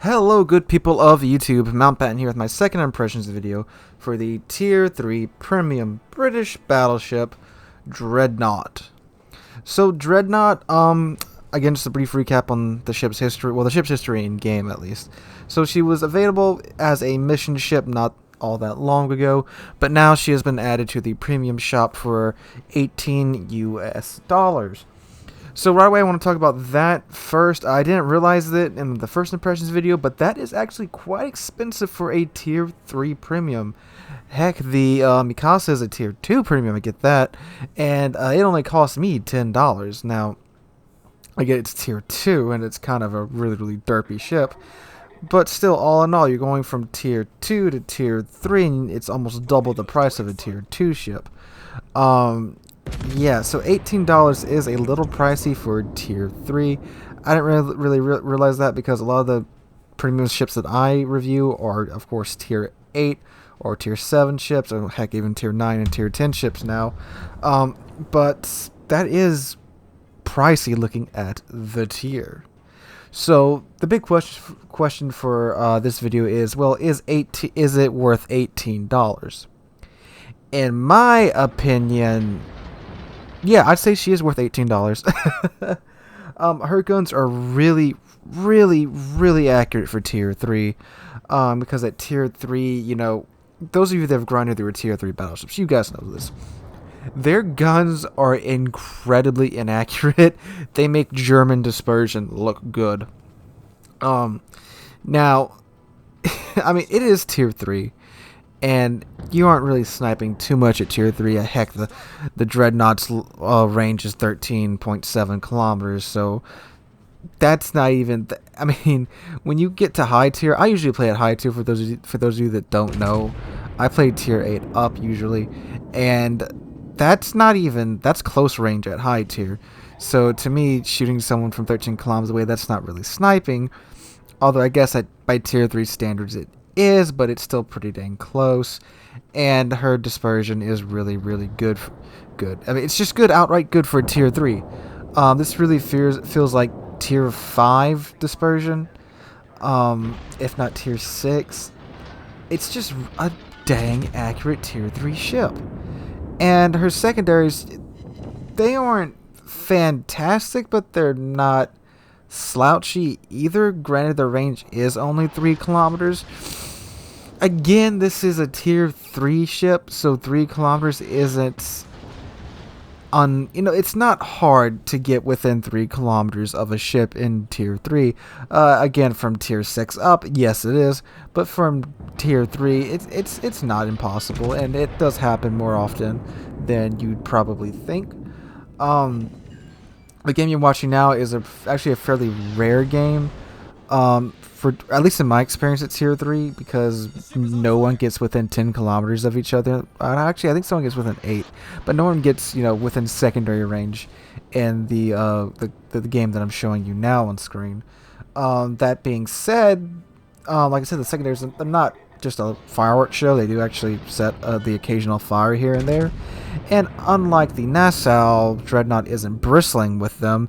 Hello good people of YouTube, Mountbatten here with my second impressions video for the Tier 3 Premium British Battleship, Dreadnought. So Dreadnought, again just a brief recap on the ship's history, well the ship's history in game at least. So she was available as a mission ship not all that long ago, but now she has been added to the premium shop for $18 US. So right away I want to talk about that first. I didn't realize it in the first impressions video, but that is actually quite expensive for a Tier 3 premium. Heck, the Mikasa is a Tier 2 premium, I get that, and it only cost me $10. Now, I get it's Tier 2, and it's kind of a really derpy ship, but still, all in all, you're going from Tier 2 to Tier 3, and it's almost double the price of a Tier 2 ship. Yeah, so $18 is a little pricey for Tier 3. I didn't really realize that because a lot of the premium ships that I review are, of course, Tier 8 or Tier 7 ships, or heck, even Tier 9 and Tier 10 ships now. But that is pricey looking at the tier. So the big question for this video is, well, is it worth $18? In my opinion, yeah, I'd say she is worth $18. Her guns are really accurate for Tier 3. Because at Tier 3, you know, those of you that have grinded through Tier 3 battleships, you guys know this. Their guns are incredibly inaccurate. They make German dispersion look good. Now, I mean, it is Tier 3. And you aren't really sniping too much at Tier 3. Heck, the Dreadnought's range is 13.7 kilometers, so that's not even... I mean, when you get to high tier... I usually play at high tier, for those of you that don't know. I play Tier 8 up, usually. And that's not even... That's close range at high tier. So, to me, shooting someone from 13 kilometers away, that's not really sniping. Although, I guess by Tier 3 standards, it is, but it's still pretty dang close, and her dispersion is really good. I mean, it's just good, outright good for Tier 3. This really feels like Tier 5 dispersion, if not Tier 6. It's just a dang accurate Tier 3 ship. And her secondaries, they aren't fantastic, but they're not slouchy either. Granted, the range is only 3 kilometers. Again, this is a Tier 3 ship, so 3 kilometers isn't it's not hard to get within 3 kilometers of a ship in Tier 3. Again, from Tier 6 up, yes it is, but from Tier 3, it's not impossible, and it does happen more often than you'd probably think. The game you're watching now is actually a fairly rare game, for at least in my experience at Tier 3, because no one gets within 10 kilometers of each other. Actually, I think someone gets within 8, but no one gets, within secondary range in the game that I'm showing you now on screen. That being said, like I said, the secondaries, they're not just a fireworks show. They do actually set the occasional fire here and there. And unlike the Nassau, Dreadnought isn't bristling with them,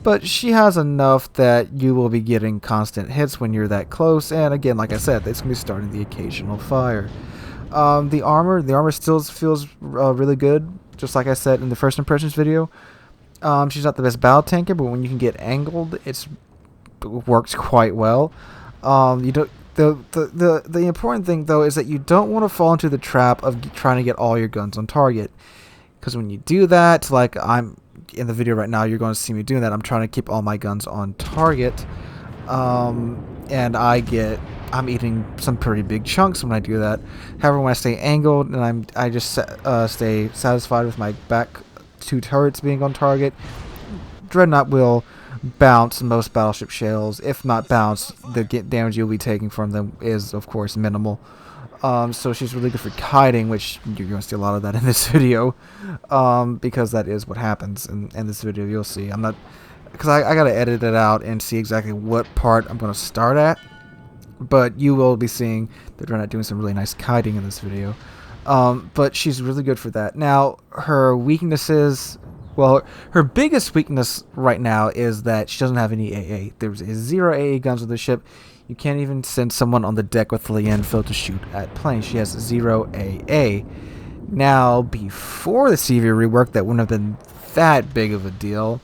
but she has enough that you will be getting constant hits when you're that close. And again, like I said, it's going to be starting the occasional fire. The armor still feels really good, just like I said in the first impressions video. She's not the best battle tanker, but when you can get angled, it works quite well. You don't. The important thing, though, is that you don't want to fall into the trap of trying to get all your guns on target. Because when you do that, like I'm in the video right now, you're going to see me doing that. I'm trying to keep all my guns on target. And I'm eating some pretty big chunks when I do that. However, when I stay angled and I just stay satisfied with my back 2 turrets being on target, Dreadnought will bounce most battleship shells. If not bounce, the damage you'll be taking from them is, of course, minimal. So she's really good for kiting, which you're going to see a lot of that in this video, because that is what happens in this video. You'll see. I'm not, because I got to edit it out and see exactly what part I'm going to start at, but you will be seeing that Dreadnought doing some really nice kiting in this video. But she's really good for that. Now, her weaknesses... Well, her biggest weakness right now is that she doesn't have any AA. There's 0 AA guns on the ship. You can't even send someone on the deck with Lienfield to shoot at planes. She has 0 AA. Now, before the CV rework, that wouldn't have been that big of a deal.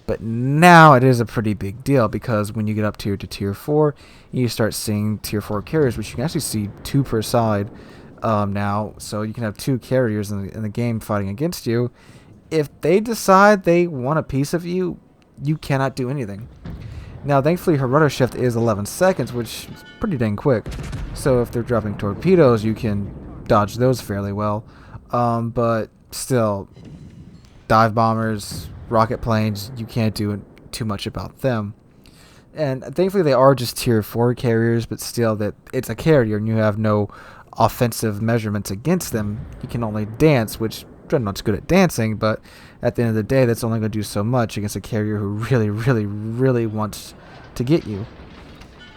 But now it is a pretty big deal, because when you get up to tier 4, you start seeing tier 4 carriers, which you can actually see 2 per side now. So you can have 2 carriers in the game fighting against you. If they decide they want a piece of you, you cannot do anything. Now, thankfully, her rudder shift is 11 seconds, which is pretty dang quick. So if they're dropping torpedoes, you can dodge those fairly well. But still, dive bombers, rocket planes, you can't do too much about them. And thankfully, they are just tier 4 carriers, but still, that it's a carrier, and you have no offensive measurements against them. You can only dance, which Dreadnought's good at dancing, but at the end of the day, that's only going to do so much against a carrier who really, really, really wants to get you.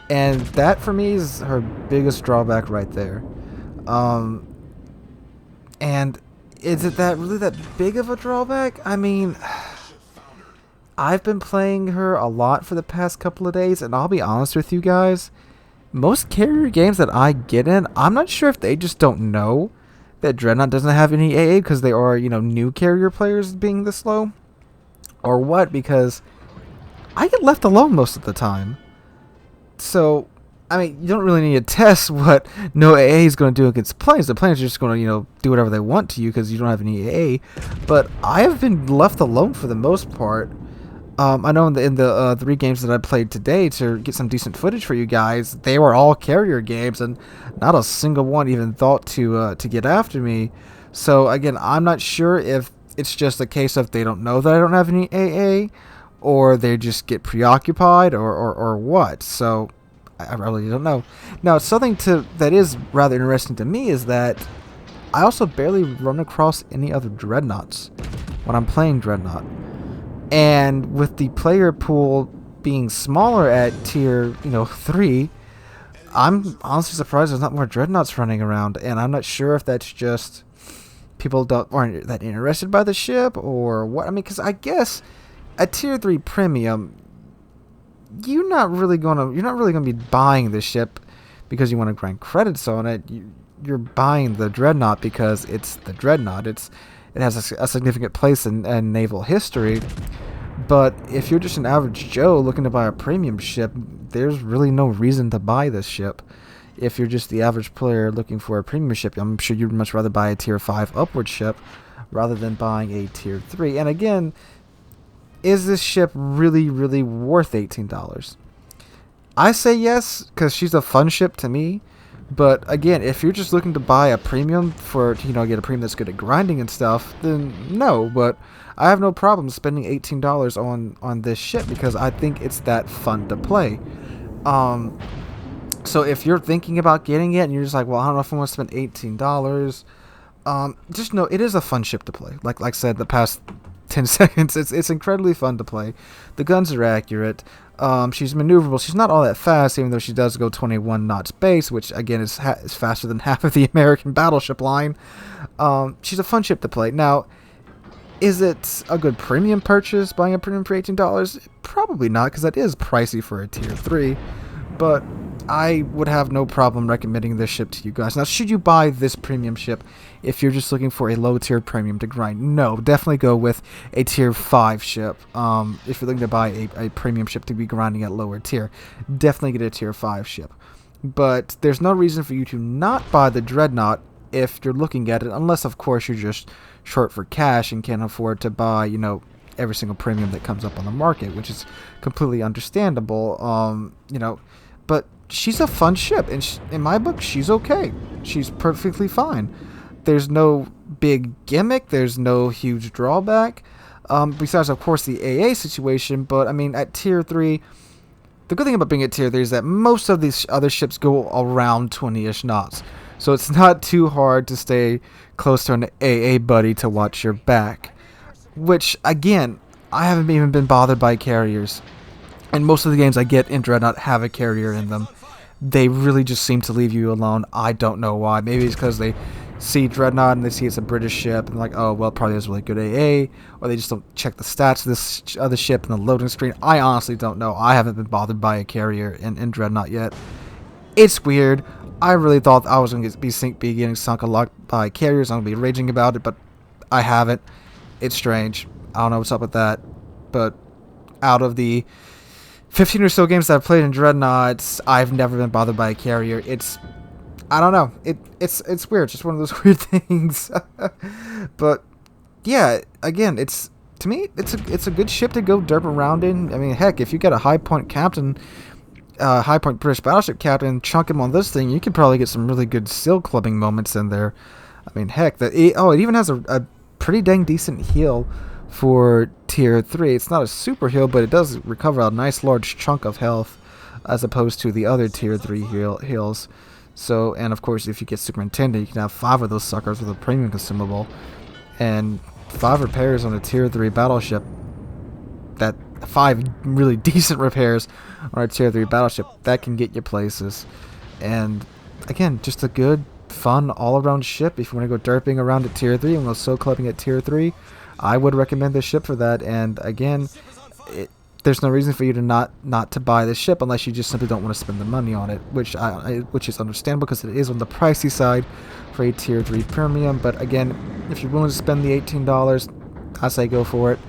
And that, for me, is her biggest drawback right there. And is it really that big of a drawback? I mean, I've been playing her a lot for the past couple of days, and I'll be honest with you guys, most carrier games that I get in, I'm not sure if they just don't know that Dreadnought doesn't have any AA because they are, new carrier players being this slow, or what, because I get left alone most of the time. So, I mean, you don't really need to test what no AA is going to do against planes. The planes are just going to, do whatever they want to you because you don't have any AA. But I have been left alone for the most part. I know in the 3 games that I played today to get some decent footage for you guys, they were all carrier games, and not a single one even thought to get after me. So again, I'm not sure if it's just a case of they don't know that I don't have any AA, or they just get preoccupied, or what. So I really don't know. Now, something that is rather interesting to me is that I also barely run across any other Dreadnoughts when I'm playing Dreadnought. And with the player pool being smaller at tier, 3, I'm honestly surprised there's not more Dreadnoughts running around. And I'm not sure if that's just people aren't that interested by the ship or what. I mean, because I guess at tier 3 premium, you're not really gonna be buying the ship because you want to grind credits on it. You're buying the Dreadnought because it's the Dreadnought. It has a significant place in naval history. But if you're just an average Joe looking to buy a premium ship, there's really no reason to buy this ship. If you're just the average player looking for a premium ship, I'm sure you'd much rather buy a tier 5 upward ship rather than buying a tier 3. And again, is this ship really, really worth $18? I say yes, because she's a fun ship to me. But again, if you're just looking to buy a premium for, get a premium that's good at grinding and stuff, then no. But I have no problem spending $18 on this ship because I think it's that fun to play. So if you're thinking about getting it and you're just like, well, I don't know if I want to spend $18, just know it is a fun ship to play. Like I said, the past 10 seconds, it's incredibly fun to play. The guns are accurate. She's maneuverable. She's not all that fast, even though she does go 21 knots base, which again is faster than half of the American battleship line. She's a fun ship to play. Now, is it a good premium purchase, buying a premium for $18? Probably not, because that is pricey for a tier 3. But I would have no problem recommending this ship to you guys. Now, should you buy this premium ship if you're just looking for a low-tier premium to grind? No, definitely go with a tier 5 ship. If you're looking to buy a premium ship to be grinding at lower tier, definitely get a tier 5 ship. But there's no reason for you to not buy the Dreadnought if you're looking at it, unless, of course, you're just short for cash and can't afford to buy, every single premium that comes up on the market, which is completely understandable. But she's a fun ship, and in my book, she's okay. She's perfectly fine. There's no big gimmick. There's no huge drawback. Besides, of course, the AA situation. But, I mean, at Tier 3, the good thing about being at Tier 3 is that most of these other ships go around 20-ish knots. So it's not too hard to stay close to an AA buddy to watch your back. Which, again, I haven't even been bothered by carriers. And most of the games I get in Dreadnought have a carrier in them. They really just seem to leave you alone. I don't know why. Maybe it's because they see Dreadnought and they see it's a British ship and like, oh well, it probably has really good AA, or they just don't check the stats of this other ship in the loading screen. I honestly don't know. I haven't been bothered by a carrier in Dreadnought yet. It's weird. I really thought I was going to be getting sunk a lot by carriers. I'm going to be raging about it, but I haven't. It's strange. I don't know what's up with that. But out of the 15 or so games that I've played in Dreadnought, I've never been bothered by a carrier. I don't know. It's weird. It's just one of those weird things. But yeah, again, to me, it's a good ship to go derp around in. I mean, heck, if you get a high point captain, high point British battleship captain, chunk him on this thing, you could probably get some really good seal clubbing moments in there. I mean, heck, it even has a pretty dang decent heal for tier 3. It's not a super heal, but it does recover a nice large chunk of health as opposed to the other tier 3 heals. So, and of course, if you get superintendent, you can have 5 of those suckers with a premium consumable, and 5 repairs on a tier 3 battleship. That 5 really decent repairs on a tier 3 battleship, that can get you places. And again, just a good, fun, all-around ship. If you want to go derping around at tier 3 and go soul clubbing at tier 3, I would recommend this ship for that. And again, there's no reason for you to not to buy this ship unless you just simply don't want to spend the money on it, which is understandable because it is on the pricey side for a tier 3 premium. But again, if you're willing to spend the $18, I say go for it.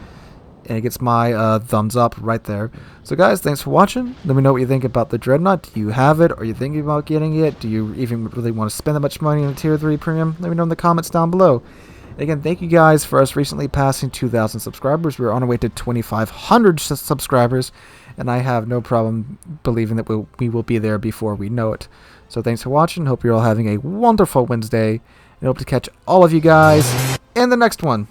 And it gets my thumbs up right there. So guys, thanks for watching. Let me know what you think about the Dreadnought. Do you have it? Are you thinking about getting it? Do you even really want to spend that much money on a tier 3 premium? Let me know in the comments down below. And again, thank you guys for us recently passing 2,000 subscribers. We're on our way to 2,500 subscribers, and I have no problem believing that we will be there before we know it. So thanks for watching. Hope you're all having a wonderful Wednesday, and hope to catch all of you guys in the next one.